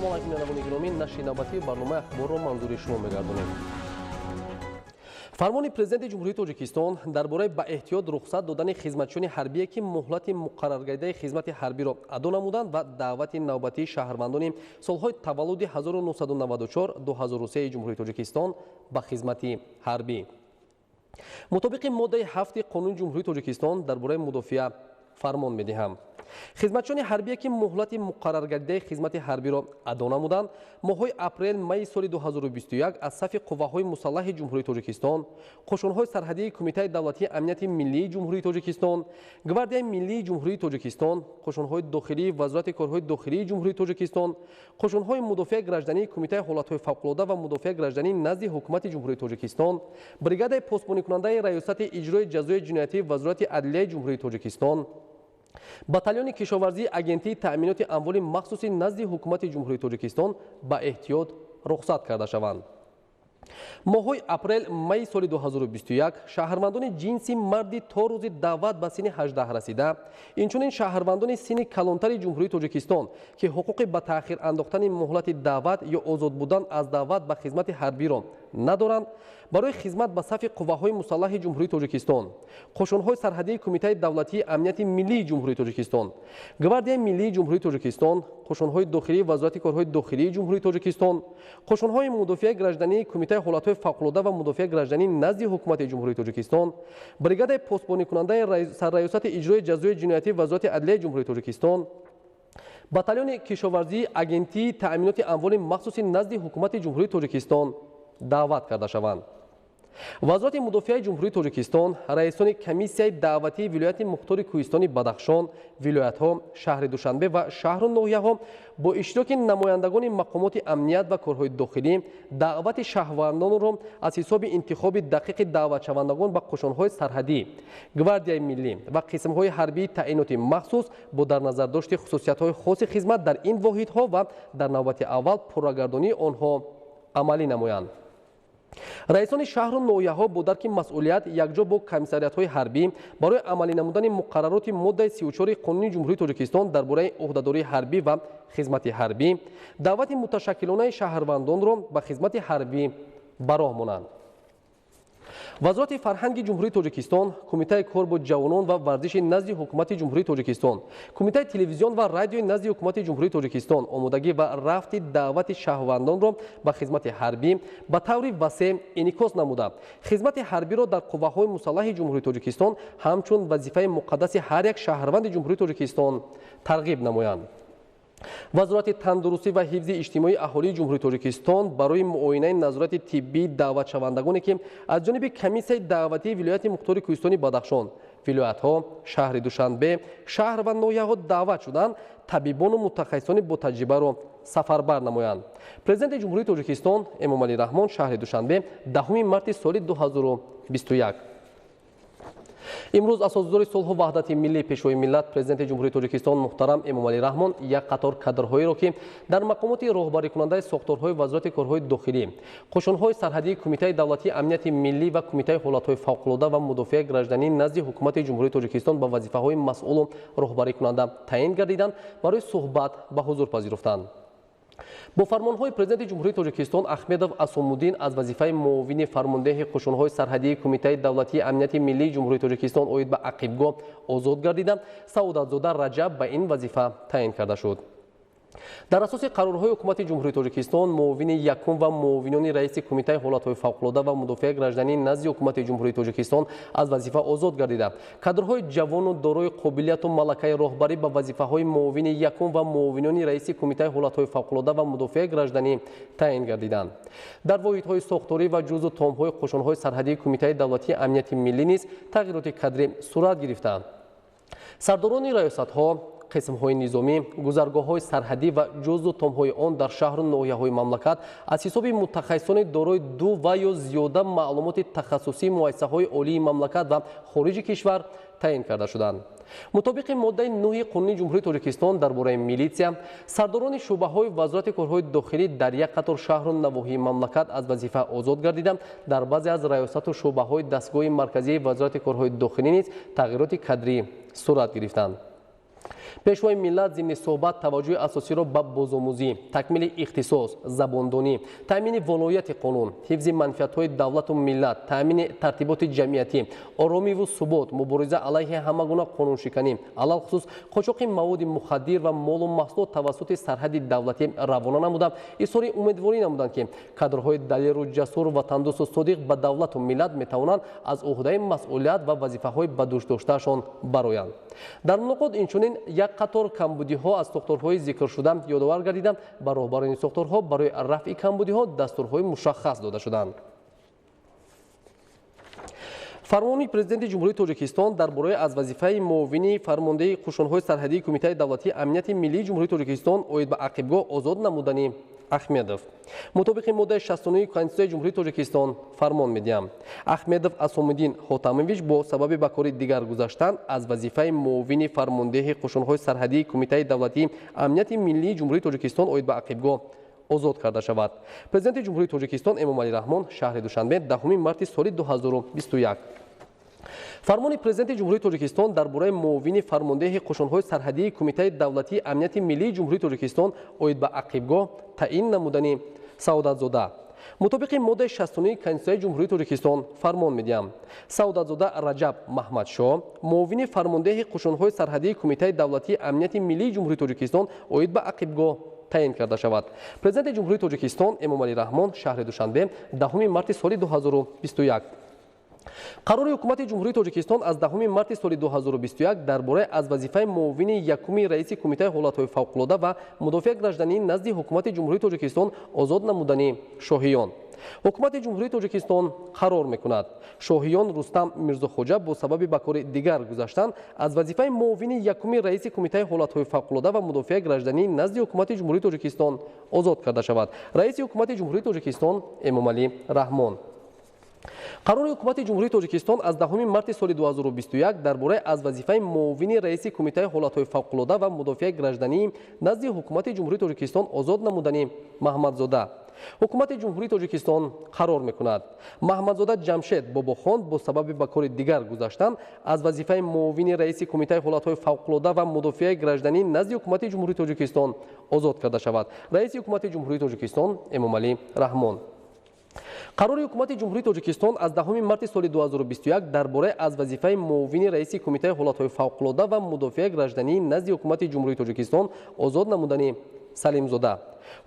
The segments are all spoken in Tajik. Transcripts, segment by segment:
салом айзин навони гироми, наши навбати барномаи ахборро манзури шумо мегардонем. фармони президенти ҷумҳурии тоҷикистон дар бораи ба эҳтиёт рухсат додани хизматчиёни ҳарбие ки муҳлати муқарраргардаи хизмати ҳарбиро адо намуданд ва даъвати навбатии шаҳрвандони солҳои таваллуди 1994-2003 ҷумҳурии тоҷикистон ба хизмати ҳарбӣ. мутобиқи моддаи 7 қонуни ҷумҳурии тоҷикистон дар бораи мудофиа фармон медиҳам. хизматчиёни ҳарбие ки муҳлати муқарраргардаи хизмати ҳарбиро адо намуданд моҳҳои апрел-майи соли 2021 аз сафи қувваҳои мусаллаҳи ҷумҳурии тоҷикистон, қошонҳои сарҳадии кумитаи давлатии амнияти миллии ҷумҳурии тоҷикистон, гвардияи миллии ҷумҳурии тоҷикистон, қошонҳои дохилии вазорати корҳои дохилии ҷумҳурии тоҷикистон, қошонҳои мудофиаи граждании кумитаи ҳолатҳои фавқулода ва мудофиаи гражданӣ назди ҳукумати ҷумҳурии тоҷикистон, бригадаи постбоникунандаи раёсати иҷрои ҷазои ҷиноятии вазорати адлияи ҷумҳурии тоҷикистон, батальони кишоварзии агентии таъминоти амволи махсуси назди ҳукумати ҷумҳурии тоҷикистон ба эҳтиёт рухсат карда шаванд. моҳҳои апрел-майи соли 2021 шаҳрвандони ҷинси марди то рӯзи даъват ба синни 18 расида, инчунин шаҳрвандони синни калонтари ҷумҳурии тоҷикистон ки ҳуқуқи ба таъхир андохтани муҳлати даъват ё озод будан аз даъват ба хизмати ҳарбиро надоранд, барои хизмат ба сафи қувваҳои мусаллаҳи ҷумҳурии тоҷикистон, қошонҳои сарҳадии кумитаи давлатии амнияти миллии ҷумҳурии тоҷикистон, гвардияи миллии ҷумҳурии тоҷикистон, қошонҳои дохилии вазорати корҳои дохилии ҷумҳурии тоҷикистон, қошонҳои мудофиаи граждании кумитаи ҳолатҳои фавқулода ва мудофиаи гражданӣ назди ҳукумати ҷумҳурии тоҷикистон, бригадаи постбоникунандаи раёсати иҷрои ҷазои ҷиноятии вазорати адлияи ҷумҳурии тоҷикистон, батальони кишоварзии агентии таъминоти амволи махсуси назди ҳукумати ҷумҳурии тоҷикистон даъват карда шаванд. вазорати мудофиаи ҷумҳурии тоҷикистон, раисони комиссияи даъватии вилояти мухтори кӯҳистони Бадахшон, вилоятҳо, шаҳри Душанбе ва шаҳру ноҳияҳо бо иштироки намояндагони мақомоти амният ва корҳои дохилӣ даъвати шаҳрвандонро аз ҳисоби интихоби дақиқи даъватшавандагон ба қошонҳои сарҳадӣ, гвардияи миллӣ ва қисмҳои ҳарбии таъиноти махсус бо дар назардошти хусусиятҳои хоси хизмат дар ин воҳидҳо ва дар навбати аввал пуррагардонии онҳо амалӣ намоянд. раисони шаҳру ноҳияҳо бо дарки масъулият якҷо бо комиссариятҳои ҳарбӣ барои амалӣ намудани муқаррароти моддаи 34 қонуни ҷумҳурии тоҷикистон дар бораи ӯҳдадории ҳарбӣ ва хизмати ҳарбӣ даъвати муташаккилонаи шаҳрвандонро ба хизмати ҳарбӣ ба роҳ монанд. вазорати фарҳанги ҷумҳурии тоҷикистон, кумитаи кор бо ҷавонон ва варзиши назди ҳукумати ҷумҳурии тоҷикистон, кумитаи телевизион ва радиои назди ҳукумати ҷумҳурии тоҷикистон омодагӣ ва рафти даъвати шаҳрвандонро ба хизмати ҳарбӣ ба таври васеъ инъикос намуда, хизмати ҳарбиро дар қувваҳои мусаллаҳи ҷумҳурии тоҷикистон ҳамчун вазифаи муқаддаси ҳар як шаҳрванди ҷумҳурии тоҷикистон тарғиб намоянд. вазорати тандурустӣ ва ҳифзи иҷтимоии аҳолии ҷумҳурии тоҷикистон барои муоинаи назорати тиббии даъватшавандагоне ки аз ҷониби комиссияи даъватии вилояти мухтори кӯҳистони Бадахшон, вилоятҳо, шаҳри Душанбе, шаҳр ва ноҳияҳо даъват шуданд, табибону мутахассисони бо таҷрибаро сафарбар намоянд. президенти ҷумҳурии тоҷикистон Эмомалӣ Раҳмон, шаҳри Душанбе, 10 марти соли 2021. имрӯз асосидори сулҳу ваҳдати миллӣ пешвои миллат президенти ҷумҳурии тоҷикистон муҳтарам Эмомалӣ Раҳмон як қатор кадрҳоеро ки дар мақомоти роҳбарикунандаи сохторҳои вазорати корҳои дохилӣ, қошонҳои сарҳадии кумитаи давлатии амнияти миллӣ ва кумитаи ҳолатҳои фавқулода ва мудофиаи гражданӣ назди ҳукумати ҷумҳурии тоҷикистон ба вазифаҳои масъулу роҳбарикунанда таъин гардиданд барои суҳбат ба ҳузур пазируфтанд. бо фармонҳои президенти ҷумҳурии тоҷикистон Ахмедов Асомуддин аз вазифаи муовини фармондеҳи қошонҳои сарҳадии кумитаи давлатии амнияти миллии ҷумҳурии тоҷикистон оид ба ақибгоҳ озод гардида, Саодатзода Раҷаб ба ин вазифа таъин карда шуд. дар асоси қарорҳои ҳукумати ҷумҳурии тоҷикистон муовини якум ва муовинони раиси кумитаи ҳолатҳои фавқулода ва мудофиаи гражданӣ назди ҳукумати ҷумҳурии тоҷикистон аз вазифа озод гардида, кадрҳои ҷавону дорои қобилияту малакаи роҳбарӣ ба вазифаҳои муовини якум ва муовинони раиси кумитаи ҳолатҳои фавқулода ва мудофиаи гражданӣ таъин гардиданд. дар воҳидҳои сохторӣ ва ҷузъу томҳои қошонҳои сарҳадии кумитаи давлатии амнияти миллӣ низ тағйироти кадрӣ сурат гирифтанд. сардорони раёсатҳо, қисмҳои низомӣ, гузаргоҳҳои сарҳадӣ ва ҷузъу томҳои он дар шаҳру ноҳияҳои мамлакат аз ҳисоби мутахассисони дорои ду ва ё зиёда маълумоти тахассусии муассисаҳои олии мамлакат ва хориҷи кишвар таъин карда шуданд. мутобиқи моддаи 9 қонуни ҷумҳурии тоҷикистон дар бораи милитсия, сардорони шӯъбаҳои вазорати корҳои дохилӣ дар як қатор шаҳру навоҳии мамлакат аз вазифа озод гардида, дар баъзе аз раёсату шӯъбаҳои дастгоҳи марказии вазорати корҳои дохилӣ низ тағйироти кадрӣ сурат гирифтанд. пешвои миллат зимни суҳбат таваҷҷӯҳи асосиро ба бозомӯзӣ, такмили ихтисос, забондонӣ, таъмини волояти қонун, ҳифзи манфиатҳои давлату миллат, таъмини тартиботи ҷамъиятӣ, оромиву субот, мубориза алайҳи ҳама гуна қонуншиканӣ, алалхусус қочоқи маводи мухаддир ва молу маҳсулот тавассути сарҳади давлатӣ равона намуда, изҳори умедворӣ намуданд ки кадрҳои далеру ҷасур, ватандӯсту содиқ ба давлату миллат метавонанд аз уҳдаи масъулият ва вазифаҳои ба дӯш доштаашон бароянд. дар мулоқот инчунин як қатор камбудиҳо аз сохторҳои зикршуда ёдовар гардида, ба роҳбарони сохторҳо барои рафъи камбудиҳо дастурҳои мушаххас дода шуданд. фармони президенти ҷумҳурии Тоҷикистон дар бораи аз вазифаи муовини фармондеҳи қушунҳои сарҳадии Кумитаи давлатии амнияти миллии ҷумҳурии Тоҷикистон оид ба ақибгоҳ озод намудани Ахмедов. мутобиқи моддаи 69 Конститутсияи ҷумҳурии Тоҷикистон фармон медиҳам. Ахмедов Асомиддин Хотамович бо сабаби ба кори дигар гузаштан аз вазифаи муовини фармондеҳи қушунҳои сарҳадии Кумитаи давлатии амнияти миллии ҷумҳурии Тоҷикистон оид ба ақибгоҳ озод карда шавад. Президенти ҷумҳурии Тоҷикистон Эмомалӣ Раҳмон шаҳри Душанбе 10 марти соли 2021. фармони президенти ҷумҳурии Тоҷикистон дар бораи муовини фармондеҳи қушунҳои сарҳадии Кумитаи давлатии амнияти миллии ҷумҳурии Тоҷикистон оид ба ақибгоҳ таъин намудани Саодатзода. мутобиқи моддаи 69 Конститутсияи ҷумҳурии Тоҷикистон фармон медиҳам. Саодатзода Раҷаб Маҳмадшоҳ, муовини фармондеҳи қушунҳои сарҳадии Кумитаи давлатии амнияти миллии ҷумҳурии Тоҷикистон оид ба ақибгоҳ таъин карда шавад. Президенти ҷумҳурии Тоҷикистон Эмомалӣ Раҳмон шаҳри Душанбе 10 марти соли 2021. қарори ҳукумати ҷумҳурии Тоҷикистон аз 10 марти соли 2021 дар бораи аз вазифаи муовини якуми раиси Кумитаи ҳолатҳои фавқулода ва мудофиаи гражданӣ назди ҳукумати ҷумҳурии Тоҷикистон озод намудани шоҳиён. ҳукумати ҷумҳурии Тоҷикистон қарор мекунад шоҳиён Рустам Мирзохоҷа бо сабаби ба кори дигар гузаштан аз вазифаи муовини якуми раиси Кумитаи ҳолатҳои фавқулода ва мудофиаи гражданӣ назди ҳукумати ҷумҳурии Тоҷикистон озод карда шавад. раиси ҳукумати ҷумҳурии Тоҷикистон Эмомалӣ Раҳмон. қарори ҳукумати ҷумҳурии Тоҷикистон аз 10 марти соли 2021 дар бораи аз вазифаи муовини раиси Кумитаи ҳолатҳои фавқулода ва мудофиаи гражданӣ назди ҳукумати ҷумҳурии Тоҷикистон озод намудани Маҳмадзода. ҳукумати ҷумҳурии Тоҷикистон қарор мекунад Маҳмадзода Ҷамшед Бобохон бо сабаби ба кори дигар гузаштан аз вазифаи муовини раиси Кумитаи ҳолатҳои фавқулода ва мудофиаи гражданӣ назди ҳукумати ҷумҳурии Тоҷикистон озод карда шавад. раиси ҳукумати ҷумҳурии Тоҷикистон Эмомалӣ Раҳмон. қарори ҳукумати ҷумҳурии Тоҷикистон аз 10 марти соли 2021 дар бораи аз вазифаи муовини раиси Кумитаи ҳолатҳои фавқулода ва мудофиаи гражданӣ назди ҳукумати ҷумҳурии Тоҷикистон озод намудани Салимзода.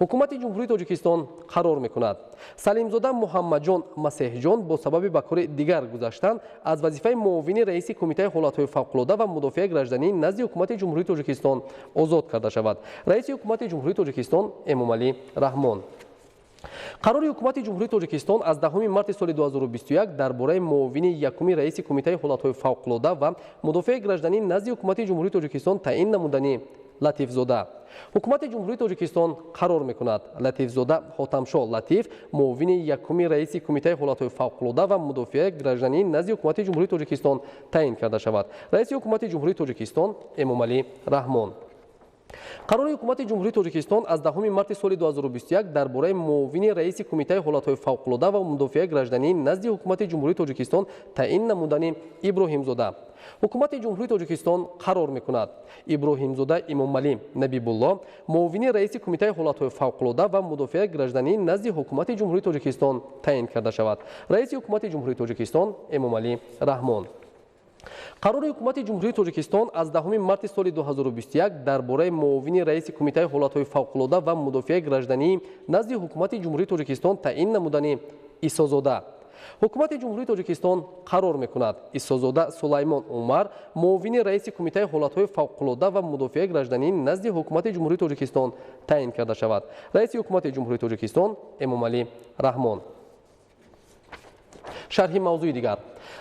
ҳукумати ҷумҳурии Тоҷикистон қарор мекунад Салимзода Муҳаммаҷон Масеҳҷон бо сабаби ба кори дигар гузаштан аз вазифаи муовини раиси Кумитаи ҳолатҳои фавқулода ва мудофиаи гражданӣ назди ҳукумати ҷумҳурии Тоҷикистон озод карда шавад. раиси ҳукумати ҷумҳурии Тоҷикистон Эмомалӣ Раҳмон. қарори ҳукумати ҷумҳурии Тоҷикистон аз 10 марти соли 2021 дар бораи муовини якуми раиси Кумитаи ҳолатҳои фавқулода ва мудофиаи гражданӣ назди ҳукумати ҷумҳурии Тоҷикистон таъин намудани Латифзода. ҳукумати ҷумҳурии Тоҷикистон қарор мекунад Латифзода Хотамшоҳ Латиф муовини якуми раиси Кумитаи ҳолатҳои фавқулода ва мудофиаи гражданӣ назди ҳукумати ҷумҳурии Тоҷикистон таъин карда шавад. раиси ҳукумати ҷумҳурии Тоҷикистон Эмомалӣ Раҳмон. қарори ҳукумати ҷумҳурии Тоҷикистон аз 10 марти соли 2021 дар бораи муовини раиси Кумитаи ҳолатҳои фавқулода ва мудофиаи гражданӣ назди ҳукумати ҷумҳурии Тоҷикистон таъин намудани Иброҳимзода. ҳукумати ҷумҳурии Тоҷикистон қарор мекунад Иброҳимзода Имомалӣ Набибулло муовини раиси Кумитаи ҳолатҳои фавқулода ва мудофиаи гражданӣ назди ҳукумати ҷумҳурии Тоҷикистон таъин карда шавад. раиси ҳукумати ҷумҳурии Тоҷикистон Эмомалӣ Раҳмон. қарори ҳукумати ҷумҳурии Тоҷикистон аз 10 марти соли 2021 дар бораи муовини раиси Кумитаи ҳолатҳои фавқулода ва мудофиаи гражданӣ назди ҳукумати ҷумҳурии Тоҷикистон таъин намудани Исозода. ҳукумати ҷумҳурии Тоҷикистон қарор мекунад Исозода Сулаймон Умар муовини раиси Кумитаи ҳолатҳои фавқулода ва мудофиаи гражданӣ назди ҳукумати ҷумҳурии Тоҷикистон таъин карда шавад. раиси ҳукумати ҷумҳурии Тоҷикистон Эмомалӣ Раҳмон. шарҳи мавзӯи дигар.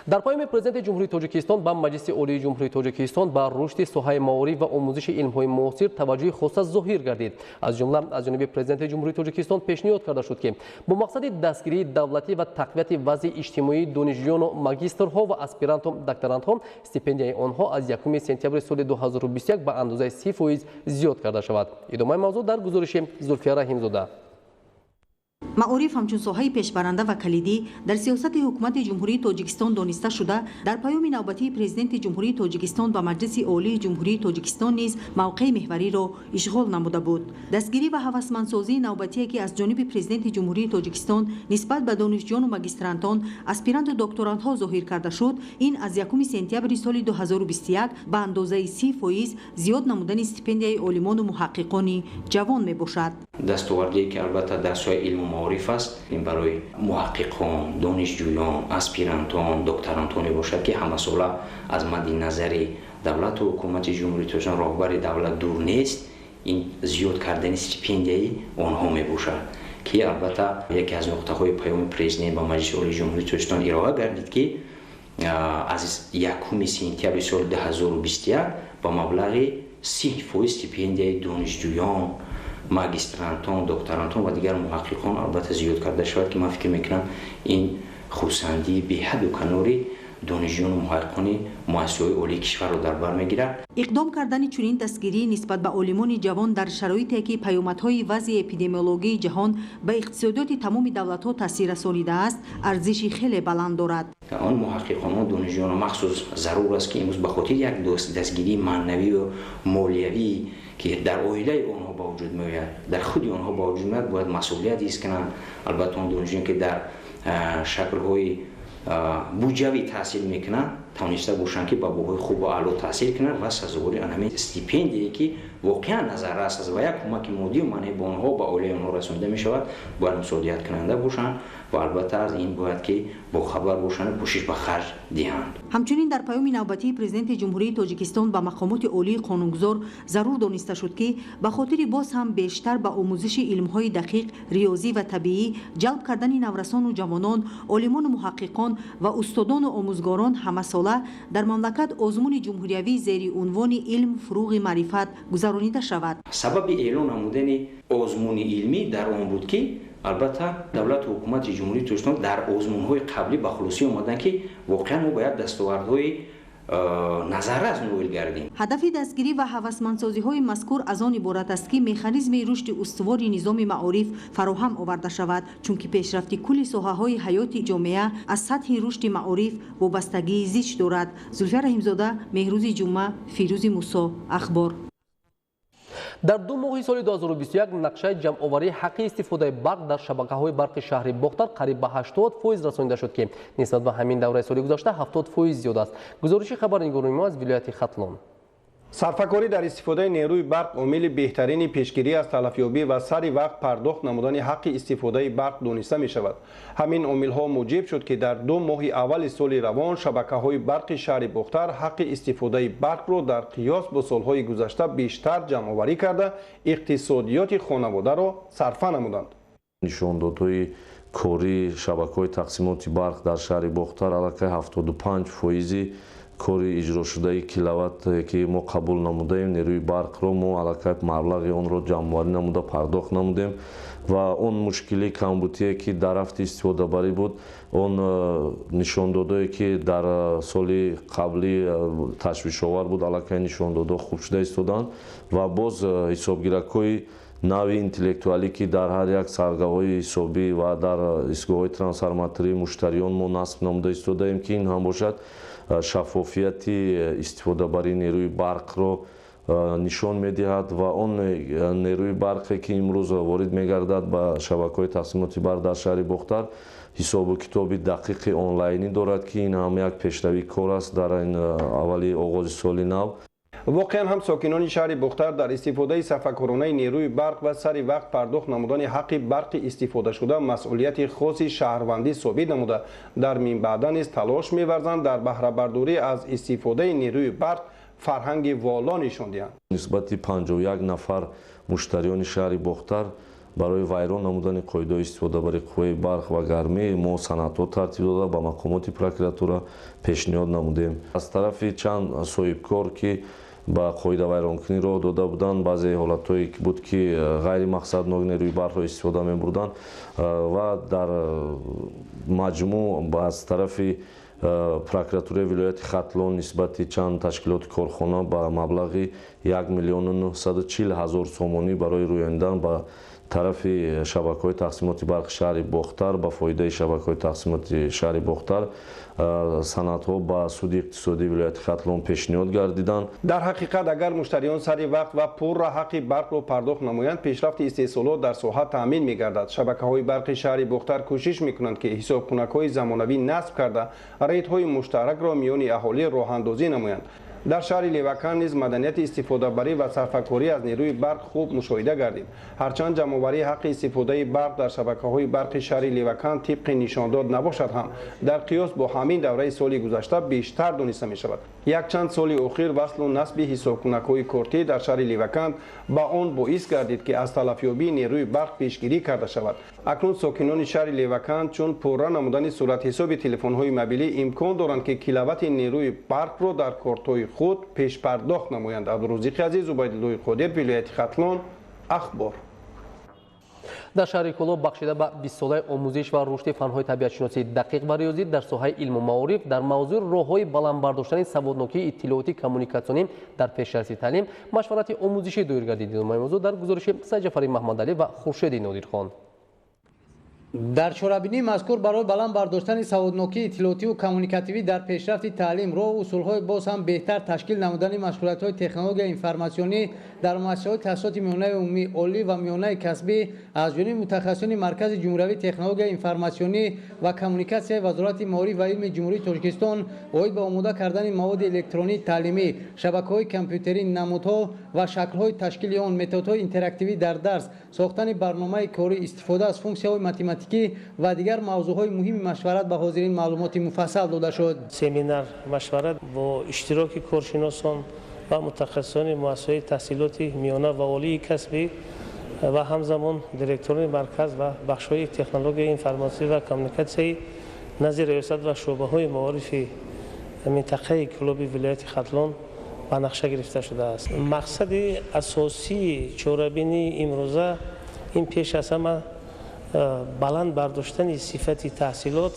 дар поёми президенти ҷумҳурии Тоҷикистон ба Маҷлиси Олии Ҷумҳурии Тоҷикистон ба рушди соҳаи маориф ва омӯзиши илмҳои муосир таваҷҷӯҳи хоса зоҳир гардид. аз ҷумла аз ҷониби президенти ҷумҳурии Тоҷикистон пешниҳод карда шуд ки бо мақсади дастгирии давлатӣ ва тақвияти вазъи иҷтимоии донишҷӯёну магистрҳо ва аспиранту докторантҳо стипендияи онҳо аз 1 сентябри соли 2021 ба андозаи 30% зиёд карда шавад. идомаи мавзӯъ дар гузориши Зулфия Раҳимзода. маориф ҳамчун соҳаи пешбаранда ва калидӣ дар сиёсати ҳукумати ҷумҳурии тоҷикистон дониста шуда, дар паёми навбатии президенти ҷумҳурии тоҷикистон ба маҷлиси олии ҷумҳурии тоҷикистон низ мавқеи меҳвариро ишғол намуда буд. дастгирӣ ва ҳавасмандсозии навбатие ки аз ҷониби президенти ҷумҳурии тоҷикистон нисбат ба донишҷӯёну магистрантон, аспиранту докторантҳо зоҳир карда шуд, ин аз 1 сентябри соли 2021 ба андозаи 30% зиёд намудани стипендияи олимону муҳаққиқони ҷавон мебошад. дастовардие ки албатта дар соҳаи илму маориф аст, ин барои муҳаққиқон, донишҷӯён, аспирантон, докторантон мебошад ки ҳамасола аз мадди назари давлату ҳукумати ҷумҳурии тоҷикистон роҳбари давлат дур нест, ин зиёд кардани стипендияи онҳо мебошад ки албатта яке аз нуқтаҳои паёми президент ба маҷлиси олии ҷумҳурии тоҷикистон ироа гардид ки аз 1 сентябри соли 2021 ба маблағи 30% стипендияи донишҷӯён, магистрантон, докторантон ва дигар муҳаққиқон албатта зиёд карда шавад ки ман фикр мекунам ин хурсандии беҳаду канори донишҷӯёну муҳаққиқони муассисаҳои олии кишварро дар бар мегирад. иқдом кардани чунин дастгирӣ нисбат ба олимони ҷавон дар шароите ки паёмадҳои вазъи эпидемиологии ҷаҳон ба иқтисодиёти тамоми давлатҳо таъсир расонидааст, арзиши хеле баланд дорад. он муҳаққиқону донишҷӯёну махсус зарур аст ки имрӯз ба хотири як дастгирии маънавию молиявӣ ки дар оилаи онҳо ба вуҷуд меояд, дар худи онҳо ба вуҷуд меояд, бояд масъулият ҳис kunанд. албатта он донишҷӯёне ки дар шаклҳои буҷавӣ таҳсил мекунанд, тавониста бошанд ки ба боҳои хубу аъло таҳсил кунанд ва сазовори анҳамин стипендие ки воқеан назаррас аст ва як кӯмаки моддию маънавӣ ба онҳо, ба оилаи онҳо расонида мешавад, бояд мусоидат кунанда бошанд ва албатта аз ин бояд ки бохабар бошанд, кӯшиш ба харҷ диҳанд. ҳамчунин дар паёми навбатии президенти ҷумҳурии тоҷикистон ба мақомоти олии қонунгузор зарур дониста шуд ки ба хотири боз ҳам бештар ба омӯзиши илмҳои дақиқ, риёзӣ ва табиӣ, ҷалб кардани наврасону ҷавонон, олимону муҳаққиқон ва устодону омӯзгорон ҳамасола дар мамлакат озмуни ҷумҳуриявӣ зери унвони илм, фуруғи маърифат гузаронида шавад. сабаби эълон намудани озмуни илмӣ дар он буд ки албатта давлату ҳукумати ҷумҳурии тоҷикистон дар озмунҳои қаблӣ ба хулосӣ омаданд ки воқеан мо бояд дастовардҳои назаррас ноил гардем. ҳадафи дастгирӣ ва ҳавасмандсозиҳои мазкур аз он иборат аст ки механизми рушди устувори низоми маориф фароҳам оварда шавад, чунки пешрафти кулли соҳаҳои ҳаёти ҷомеа аз сатҳи рушди маориф вобастагии зич дорад. зульфия раҳимзода, меҳрӯзи ҷумъа, фирӯзи мусо, ахбор. дар 2 моҳи соли 2021 нақшаи ҷамъоварии ҳаққи истифодаи барқ дар шабакаҳои барқи шаҳри Бохтар қариб ба 80% расонида шуд ки нисбат ба ҳамин давраи соли гузашта 70% зиёд аст. гузориши хабарнигори мо аз вилояти Хатлон. сарфакорӣ дар истифодаи нерӯи барқ омили беҳтарини пешгирӣ аз талафёбӣ ва сари вақт пардохт намудани ҳаққи истифодаи барқ дониста мешавад. ҳамин омилҳо муҷиб шуд ки дар 2 моҳи аввали соли равон шабакаҳои барқи шаҳри Бохтар ҳаққи истифодаи барқро дар қиёс бо солҳои гузашта бештар ҷамъоварӣ карда иқтисодиёти хонаводаро сарфа намуданд. нишондодҳои кории шабакаҳои тақсимоти барқ дар шаҳри Бохтар аллакай 75% кори иҷрошудаи киловатте ки мо қабул намудаем, нерӯи барқро мо аллакай маблағи онро ҷамъоварӣ намуда пардохт намудем ва он мушкили камбудие ки дар рафти истифодабарӣ буд, он нишондодое ки дар соли қаблӣ ташвишовар буд, аллакай нишондодо хуб шуда истоданд ва боз ҳисобгиракҳои нави интеллектуалӣ ки дар ҳар як саргоҳои ҳисобӣ ва дар истгоҳои трансформатории муштариён мо насб намуда истодаем ки ин ҳам бошад шаффофияти истифодабарии нерӯи барқро нишон медиҳад ва он нерӯи барқе ки имрӯз ворид мегардад ба шабакаҳои тақсимоти барқ дар шаҳри Бохтар ҳисобу китоби дақиқи онлайнӣ дорад ки ин ҳам як пешравии кор аст дар ин аввали оғози соли нав. воқеан ҳам сокинони шаҳри Бохтар дар истифодаи сарфакоронаи нерӯи барқ ва сари вақт пардохт намудани ҳаққи барқи истифодашуда масъулияти хоси шаҳрвандӣ собит намуда дар минбаъда низ талош меварзанд дар баҳрабардорӣ аз истифодаи нерӯи барқ фарҳанги воло нишон диҳанд. нисбати 51 нафар муштариёни шаҳри Бохтар барои вайрон намудани қоидаҳои истифодабари қувваи барқ ва гармӣ мо санадҳо тартиб дода ба мақомоти прокуратура пешниҳод намудем. аз тарафи чанд соҳибкор ки ба қоида вайронкунӣ роҳ дода буданд, баъзе ҳолатҳое буд ки ғайримақсаднок нерӯи барқро истифода мебурданд ва дар маҷмӯъ аз тарафи прокуратураи вилояти Хатлон нисбати чанд ташкилоти корхона ба маблағи 1 миллион 940 ҳазор сомонӣ барои рӯёндан ба тарафи шабакаҳои тақсимоти барқ шаҳри бохтар ба фоидаи шабакаҳои тақсимоти шаҳри бохтар санадҳо ба суди иқтисодии вилояти хатлон пешниҳод гардиданд. дар ҳақиқат агар муштариён сари вақт ва пурра ҳаққи барқро пардохт намоянд, пешрафти истеҳсолот дар соҳа таъмин мегардад. шабакаҳои барқи шаҳри бохтар кӯшиш мекунанд ки ҳисобхонакҳои замонавӣ насб карда рейдҳои муштаракро миёни аҳолӣ роҳандозӣ намоянд. дар шаҳри левакан низ маданияти истифодабарӣ ва сарфакорӣ аз нерӯи барқ хуб мушоҳида гардид. ҳарчанд ҷамъоварии ҳаққи истифодаи барқ дар шабакаҳои барқи шаҳри левакан тибқи нишондод набошад ҳам дар қиёс бо ҳамин давраи соли гузашта бештар дониста мешавад. якчанд соли охир васлу насби ҳисобкунакҳои кортӣ дар шаҳри левакан ба он боис гардид ки аз талафёбии нерӯи барқ пешгирӣ карда шавад. акнун сокинони шаҳри левакан чун пурра намудани суратҳисоби телефонҳои мобилӣ имкон доранд ки киловати нерӯи барқро дар кортҳои худ пешпардохт намоянд. абдурозиқи азиз, убайдуллои қодир, вилояти хатлон, ахбор. дар шаҳри Кӯлоб бахшида ба 20 солаи омӯзиш ва рушди фанҳои табиатшиносӣ дақиқ ва риёзӣ дар соҳаи илму маориф дар мавзӯи роҳҳои баландбардоштани саводнокии иттилоотӣ коммуникатсионӣ дар пешраси таълим машварати омӯзишӣ доир гардид. Мавзӯъ дар гузориши Сайҷафари Маҳмадалӣ ва Хуршеди Нодирхон. дар чорабинии мазкур барои баланд бардоштани саводнокии иттилоотиву коммуникативӣ дар пешрафти таълим роҳ усулҳои боз ҳам беҳтар ташкил намудани машғулиятҳои технологияи информатсионӣ дар муассисаҳои таҳсилоти миёнаи умумӣ, олӣ ва миёнаи касбӣ аз ҷониби мутахассисони Маркази ҷумҳуриявии технологияи информатсионӣ ва коммуникатсияи Вазорати Маориф ва илми Ҷумҳурии Тоҷикистон оид ба омода кардани маводи электронии таълимӣ, шабакаҳои компютерӣ, намудҳо ва шаклҳои ташкили он, методҳои интерактивӣ дар дарс, сохтани барномаи корӣ, истифода аз функсияҳои математикӣ ва дигар мавзӯъҳои муҳими машварат ба ҳозирин маълумоти муфассал дода шуд. семинар машварат бо иштироки коршиносон ва мутахассисони муассисаҳои таҳсилоти миёна ва олии касбӣ ва ҳамзамон директорони марказ ва бахшҳои технологияи информатсӣ ва коммуникатсияи назди риёсат ва шуъбаҳои маорифи минтақаи Кӯлоби вилояти Хатлон ба нақша гирифта шудааст. мақсади асосии чорабинии имрӯза ин пеш аз ҳама баланд бардоштани сифати таҳсилот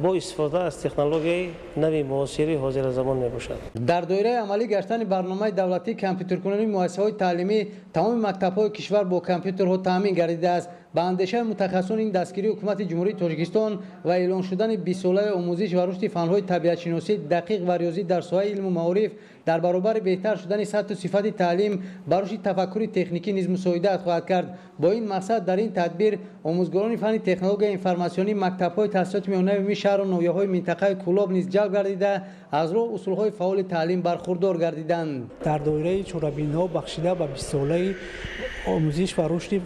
бо истифода аз технологияи нави муосири ҳозиразамон мебошад. дар доираи амалӣ гаштани барномаи давлатии компютеркунонии муассисаҳои таълимӣ тамоми мактабҳои кишвар бо компютерҳо таъмин гардидааст. ба андешаи мутахассисони ин дастгирии ҳукумати ҷумҳурии Тоҷикистон ва эълон шудани 20 солаи омӯзиш ва рушди фанҳои табиатшиносӣ дақиқ ва риёзӣ дар соҳаи илму маориф дар баробари беҳтар шудани сатҳу сифати таълим ба рушди тафаккури техникӣ низ мусоидат хоҳад кард. бо ин мақсад дар ин тадбир омӯзгорони фанни технологияи информатсионӣ мактабҳои таҳсилоти миёнаи умумӣ шаҳру ноҳияҳои минтақаи Кӯлоб низ ҷалб гардида аз роҳ усулҳои фаъоли таълим бархурдор гардиданд. дар доираи чорабиниҳо бахшида ба 20 солаи омӯзиш ва рушди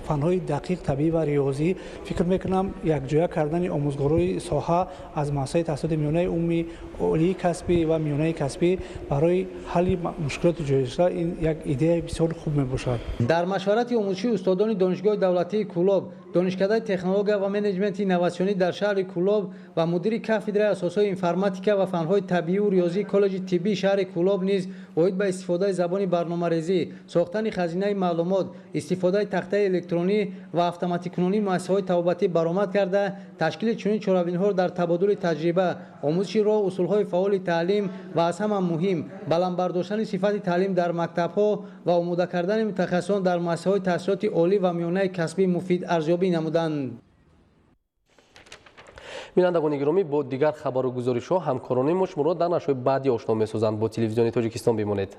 фанҳои дақиқ табиӣ ва риёзӣ фикр мекунам якҷоя кардани омӯзгорои соҳа аз муассисаи таҳсилоти миёнаи умумӣ, олии касбӣ ва миёнаи касбӣ барои ҳалли мушкилоти ҷойшуда ин як идеяи бисёр хуб мебошад. дар машварати омӯзиши устодони донишгоҳи давлатии Кӯлоб, донишкадаи технология ва менеҷменти инноватсионӣ дар шаҳри Кӯлоб ва мудири кафедраи асосҳои информатика ва фанҳои табиию риёзии коллеҷи тиббии шаҳри Кӯлоб низ оид ба истифодаи забони барномарезӣ, сохтани хазинаи маълумот, истифодаи тахтаи электронӣ ва автоматикунонии муассисаҳои табобатӣ баромад карда ташкили чунин чорабиниҳо дар табодули таҷриба, омӯзиши роҳ усулҳои фаъоли таълим ва аз ҳама муҳим баландбардоштани сифати таълим дар мактабҳо ва омода кардани мутахассисон дар муассисаҳои таҳсилоти олӣ ва миёнаи касбӣ муфид арзёбӣ намуданд. бинандагони гиромӣ, бо дигар хабару гузоришҳо ҳамкорони мо шуморо дар нашрҳои баъдӣ ошно месозанд. Бо телевизиони Тоҷикистон бимонед.